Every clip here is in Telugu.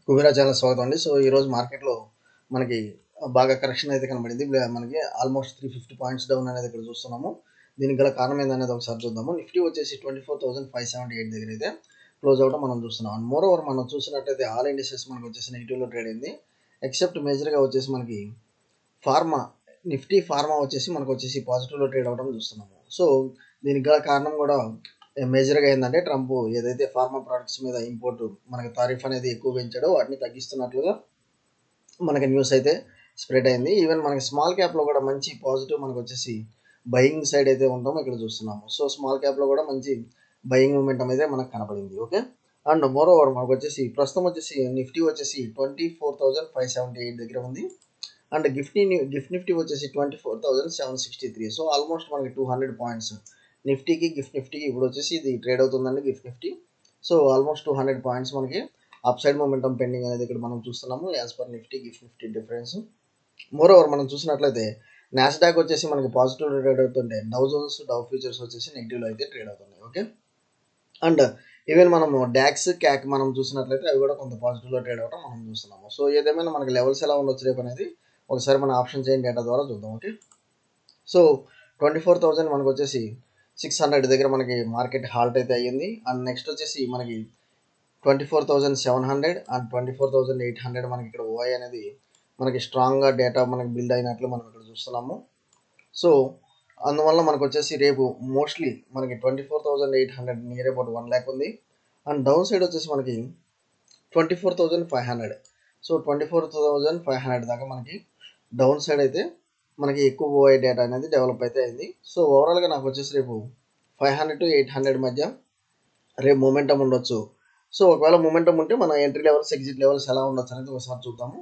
కుబేరా ఛానల్ స్వాగతం అండి. సో ఈరోజు మార్కెట్లో మనకి బాగా కరెక్షన్ అయితే కనబడింది. మనకి ఆల్మోస్ట్ 350 పాయింట్స్ డౌన్ అనేది ఇక్కడ చూస్తున్నాము. దీనికి గల కారణం ఏందనేది ఒకసారి చూద్దాము. నిఫ్టీ వచ్చేసి 24,578 దగ్గర అయితే క్లోజ్ అవడం మనం చూస్తున్నాం. అండ్ మోర్ ఓవర్ మనం చూసినట్టయితే ఆల్ ఇండిసెస్ మనకు వచ్చేసి నెగిటివ్లో ట్రేడ్ అయింది. ఎక్సెప్ట్ మేజర్గా వచ్చేసి మనకి ఫార్మా నిఫ్టీ ఫార్మా వచ్చేసి మనకు వచ్చేసి పాజిటివ్లో ట్రేడ్ అవ్వడం చూస్తున్నాము. సో దీనికి గల కారణం కూడా మేజర్గా ఏంటంటే ట్రంప్ ఏదైతే ఫార్మా ప్రొడక్ట్స్ మీద ఇంపోర్ట్ మనకి తారీఫ్ అనేది ఎక్కువ పెంచాడో వాటిని తగ్గిస్తున్నట్లుగా మనకి న్యూస్ అయితే స్ప్రెడ్ అయింది. ఈవెన్ మనకి స్మాల్ క్యాప్లో కూడా మంచి పాజిటివ్ మనకు వచ్చేసి బయింగ్ సైడ్ అయితే ఉంటామో ఇక్కడ చూస్తున్నాము. సో స్మాల్ క్యాప్లో కూడా మంచి బయింగ్ మూమెంటం అయితే మనకు కనపడింది. ఓకే, అండ్ మోర్ ఓవర్ మనకు వచ్చేసి ప్రస్తుతం వచ్చేసి నిఫ్టీ వచ్చేసి 24,578 దగ్గర ఉంది. అండ్ గిఫ్ట్ నిఫ్టీ వచ్చేసి 24,763. సో ఆల్మోస్ట్ మనకి 200 పాయింట్స్ నిఫ్టీకి గిఫ్ట్ నిఫ్టీకి ఇప్పుడు వచ్చేసి ఇది ట్రేడ్ అవుతుందండి gift Nifty. So almost 200 points మనకి అప్ సైడ్ మూమెంటం పెండింగ్ అనేది ఇక్కడ మనం చూస్తున్నాము as per Nifty gift Nifty difference. More over మనం చూసినట్లయితే నాస్డాక్ వచ్చేసి మనకి పాజిటివ్ ట్రేడ్ అవుతుంటే డౌ జోన్స్ డౌ ఫ్యూచర్స్ వచ్చేసి నెగిటివ్లో అయితే ట్రేడ్ అవుతున్నాయి. ఓకే, అండ్ ఈవెన్ మనము డాక్స్ క్యాక్ మనం చూసినట్లయితే అవి కూడా కొంత పాజిటివ్లో ట్రేడ్ అవ్వడం మనం చూస్తున్నాము. సో ఏదేమైనా మనకి లెవెల్స్ ఎలా ఉండొచ్చు రేపు అనేది ఒకసారి మన ఆప్షన్ చైన్ డేటా ద్వారా చూద్దాం. ఓకే, సో 24,000 మనకు వచ్చేసి 600 దగ్గర మనకి మార్కెట్ హాల్ట్ అయితే అయ్యింది. అండ్ నెక్స్ట్ వచ్చేసి మనకి 24,700 అండ్ 24,800 మనకి ఇక్కడ ఓఐ అనేది మనకి స్ట్రాంగ్గా డేటా మనకి బిల్డ్ అయినట్లు మనం ఇక్కడ చూస్తున్నాము. సో అందువల్ల మనకు వచ్చేసి రేపు మోస్ట్లీ మనకి 24,800 నియర్ అబౌట్ 1 lakh ఉంది. అండ్ డౌన్ సైడ్ వచ్చేసి మనకి 24,500. సో 24,500 దాకా మనకి డౌన్ సైడ్ అయితే మనకి ఎక్కువ ఓఐ డేటా అనేది డెవలప్ అయితే అయింది. సో ఓవరాల్గా నాకు వచ్చేసి రేపు 500 to 800 మధ్య రేపు మూమెంటం ఉండొచ్చు. సో ఒకవేళ మూమెంటం ఉంటే మన ఎంట్రీ లెవెల్స్ ఎగ్జిట్ లెవెల్స్ ఎలా ఉండొచ్చు అనేది ఒకసారి చూద్దాము.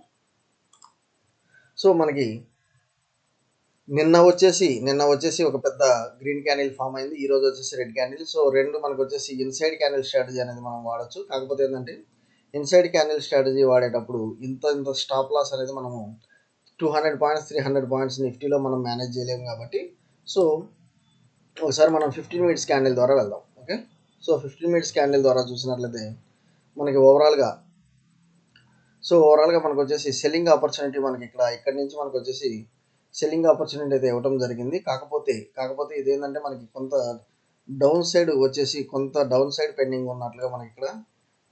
సో మనకి నిన్న వచ్చేసి ఒక పెద్ద గ్రీన్ క్యాండిల్ ఫామ్ అయింది. ఈ రోజు వచ్చేసి రెడ్ క్యాండిల్. సో రెండు మనకు వచ్చేసి ఇన్సైడ్ క్యాండిల్ స్ట్రాటజీ అనేది మనం వాడచ్చు. కాకపోతే ఏంటంటే ఇన్సైడ్ క్యాండిల్ స్ట్రాటజీ వాడేటప్పుడు ఇంత స్టాప్ లాస్ అనేది మనము 200 పాయింట్స్ 300 పాయింట్స్ నిఫ్టీలో మనం మేనేజ్ చేయలేము కాబట్టి సో ఒకసారి మనం 15 మినిట్స్ క్యాండిల్ ద్వారా వెళ్దాం. ఓకే, సో 15 మినిట్స్ క్యాండిల్ ద్వారా చూసినట్లయితే మనకి ఓవరాల్గా మనకు వచ్చేసి సెల్లింగ్ ఆపర్చునిటీ మనకి ఇక్కడ నుంచి మనకు వచ్చేసి సెల్లింగ్ ఆపర్చునిటీ అయితే ఇవ్వడం జరిగింది. కాకపోతే ఇదేంటంటే మనకి కొంత డౌన్ సైడ్ పెండింగ్ ఉన్నట్లుగా మనకి ఇక్కడ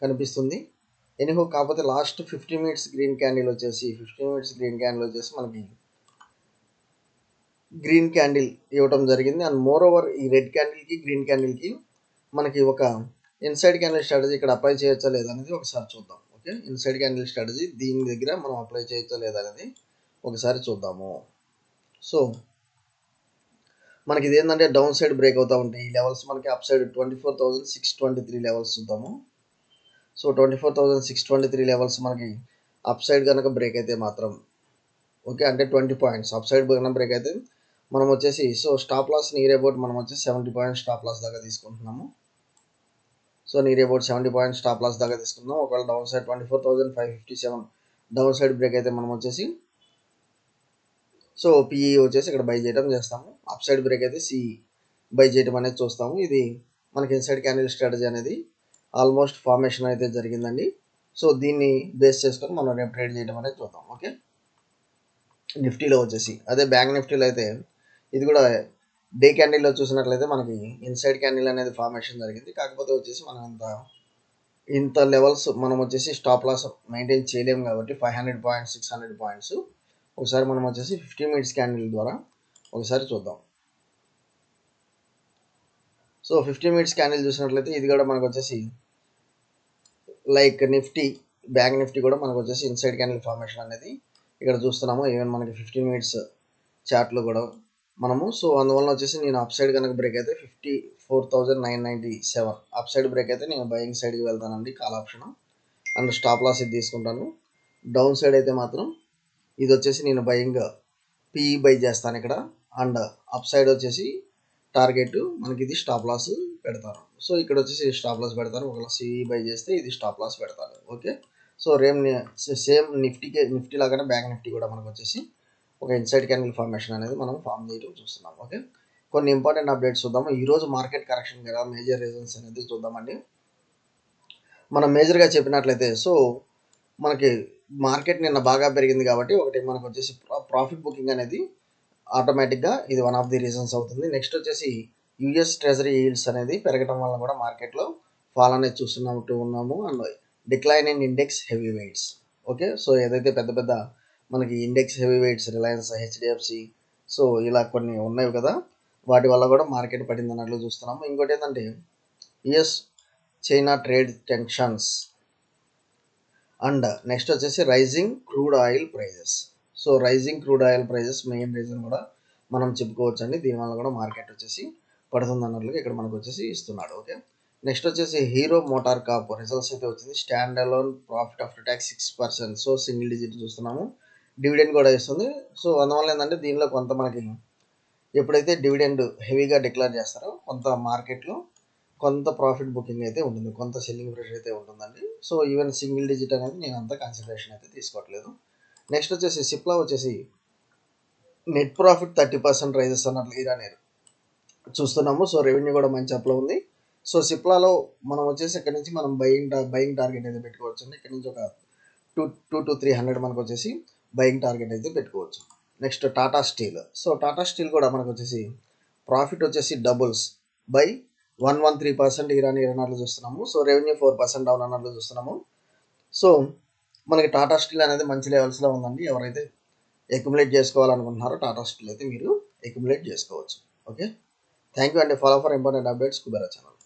కనిపిస్తుంది. ఎనీహో కాకపోతే లాస్ట్ 15 మినిట్స్ గ్రీన్ క్యాండిల్ వచ్చేసి మనకి గ్రీన్ క్యాండిల్ ఇవ్వడం జరిగింది. అండ్ మోర్ ఓవర్ ఈ రెడ్ క్యాండిల్కి గ్రీన్ క్యాండిల్కి మనకి ఒక ఇన్సైడ్ క్యాండిల్ స్ట్రాటజీ ఇక్కడ అప్లై చేయొచ్చా లేదా అనేది ఒకసారి చూద్దాం. ఓకే, ఇన్సైడ్ క్యాండిల్ స్ట్రాటజీ దీని దగ్గర మనం అప్లై చేయొచ్చా లేదా అనేది ఒకసారి చూద్దాము. సో మనకి ఇది ఏంటంటే డౌన్ సైడ్ బ్రేక్ అవుతూ ఉంటాయి. ఈ లెవెల్స్ మనకి అప్ సైడ్ 24,623 లెవెల్స్ చూద్దాము. సో 24,623 లెవెల్స్ మనకి అప్ సైడ్ కనుక బ్రేక్ అయితే మాత్రం ఓకే అంటే 20 పాయింట్స్ అప్ సైడ్ కనుక బ్రేక్ అయితే మనం వచ్చేసి so stop loss near about మనం వచ్చేసి 70 పాయింట్స్ స్టాప్ లాస్ దాకా తీసుకుంటున్నాము. So near about 70 points stop loss దాకా తీసుకుందాం. ఒకవేళ down side 24,557 down side break అయితే మనం వచ్చేసి సో పిఈ వచ్చేసి ఇక్కడ బై చేయడం చేస్తాము. అప్ సైడ్ బ్రేక్ అయితే సి బై చేయడం అనేది చూస్తాము. ఇది మనకి ఇన్సైడ్ క్యాండిల్ స్ట్రాటజీ అనేది ఆల్మోస్ట్ ఫార్మేషన్ అయితే జరిగిందండి. సో దీన్ని బేస్ చేసుకొని మనం రేపు ట్రేడ్ చేయడం అనేది చూద్దాం. ఓకే, నిఫ్టీలో వచ్చేసి అదే బ్యాంక్ నిఫ్టీలో అయితే ఇది కూడా డే క్యాండిల్లో చూసినట్లయితే మనకి ఇన్సైడ్ క్యాండిల్ అనేది ఫార్మేషన్ జరిగింది. కాకపోతే వచ్చేసి మనం ఇంత లెవెల్స్ మనం వచ్చేసి స్టాప్ లాస్ మెయింటైన్ చేయలేము కాబట్టి 500 పాయింట్స్ 600 పాయింట్స్ ఒకసారి మనం వచ్చేసి 15 మినిట్స్ క్యాండిల్ ద్వారా ఒకసారి చూద్దాం. సో 15 మినిట్స్ క్యాండిల్ చూసినట్లయితే ఇది కూడా మనకు వచ్చేసి లైక్ నిఫ్టీ బ్యాంక్ నిఫ్టీ కూడా మనకు వచ్చేసి ఇన్సైడ్ క్యాండిల్ ఫార్మేషన్ అనేది ఇక్కడ చూస్తున్నాము. ఈవెన్ మనకి 15 మినిట్స్ చార్ట్లో కూడా మనము సో అందువల్ల వచ్చేసి నేను అప్ సైడ్ కనుక బ్రేక్ అయితే 54,997 అప్ సైడ్ బ్రేక్ అయితే నేను బయింగ్ సైడ్కి వెళ్తానండి call option. And stop loss ఇది తీసుకుంటాను. డౌన్ సైడ్ అయితే మాత్రం ఇది వచ్చేసి నేను బయింగ్ పిఈ బై చేస్తాను ఇక్కడ. అండ్ అప్ సైడ్ వచ్చేసి టార్గెట్ మనకి ఇది స్టాప్ లాస్ పెడతాను. సో ఇక్కడ వచ్చేసి స్టాప్ లాస్ పెడతాను. ఒకవేళ సిఈ బై చేస్తే ఇది స్టాప్ లాస్ పెడతాను. ఓకే, సో సేమ్ నిఫ్టీ లాగానే బ్యాంక్ నిఫ్టీ కూడా మనకు వచ్చేసి ఒక ఇన్సైడ్ క్యాండిల్ ఫార్మేషన్ అనేది మనం ఫామ్ చేయడం చూస్తున్నాం. ఓకే, కొన్ని ఇంపార్టెంట్ అప్డేట్స్ చూద్దాము. ఈరోజు మార్కెట్ కరెక్షన్ కదా మేజర్ రీజన్స్ అనేది చూద్దామండి. మనం మేజర్గా చెప్పినట్లయితే సో మనకి మార్కెట్ నిన్న బాగా పెరిగింది కాబట్టి ఒకటి మనకు వచ్చేసి ప్రాఫిట్ బుకింగ్ అనేది ఆటోమేటిక్గా ఇది వన్ ఆఫ్ ది రీజన్స్ అవుతుంది. నెక్స్ట్ వచ్చేసి యూఎస్ ట్రెజరీ ఈల్డ్స్ అనేది పెరగడం వల్ల కూడా మార్కెట్లో ఫాల్ అనేది చూస్తున్నాము and decline in index heavy weights. Okay, so ఏదైతే పెద్ద పెద్ద మనకి index heavy weights Reliance, HDFC, so ఇలా కొన్ని ఉన్నాయి కదా, వాటి వల్ల కూడా మార్కెట్ పడింది అన్నట్లు చూస్తున్నాము. ఇంకోటి ఏంటంటే US China trade tensions and next వచ్చేసి rising crude oil prices. So rising crude oil prices main reason కూడా మనం చెప్పుకోవచ్చు అండి. దీనివల్ల కూడా మార్కెట్ వచ్చేసి పడుతుంది అన్నట్లుగా ఇక్కడ మనకు వచ్చేసి ఇస్తున్నాడు. ఓకే, నెక్స్ట్ వచ్చేసి హీరో మోటార్ కార్ప్ రిజల్ట్స్ అయితే వచ్చింది. Stand alone profit after tax 6%, so single digit చూస్తున్నాము. డివిడెండ్ కూడా ఇస్తుంది. సో అందువల్ల ఏంటంటే దీనిలో కొంత మనకి ఎప్పుడైతే డివిడెండ్ హెవీగా డిక్లేర్ చేస్తారో కొంత మార్కెట్లో కొంత ప్రాఫిట్ బుకింగ్ అయితే ఉంటుంది, కొంత సెల్లింగ్ ప్రెషర్ అయితే ఉంటుందండి. సో ఈవెన్ సింగిల్ డిజిట్ అనేది నేను అంత కన్సిడరేషన్ అయితే తీసుకోవట్లేదు. నెక్స్ట్ వచ్చేసి సిప్లా వచ్చేసి నెట్ ప్రాఫిట్ 30% రైజెస్ అన్నట్లు ఇరానీర్ చూస్తున్నాము. సో రెవెన్యూ కూడా మంచి అప్లో ఉంది. సో సిప్లాలో మనం వచ్చేసి ఇక్కడ నుంచి మనం బయింగ్ టార్గెట్ అయితే పెట్టుకోవచ్చు అండి. ఇక్కడ నుంచి ఒక 2 to 300 మనకు వచ్చేసి బయింగ్ టార్గెట్ అయితే పెట్టుకోవచ్చు. Next Tata steel. So Tata steel కూడా మనకు వచ్చేసి ప్రాఫిట్ వచ్చేసి డబుల్స్ బై 113% ఇరానీర్ అన్నట్లు చూస్తున్నాము. సో రెవెన్యూ 4% డౌన్ అన్నట్లు చూస్తున్నాము. సో మనకి టాటా స్టీల్ అనేది మంచి లెవెల్స్లో ఉందండి. ఎవరైతే అక్యుములేట్ చేసుకోవాలనుకుంటున్నారో టాటా స్టీల్ అయితే మీరు అక్యుములేట్ చేసుకోవచ్చు. ఓకే, థ్యాంక్ యూ అండి. Follow for important updates Kubera channel.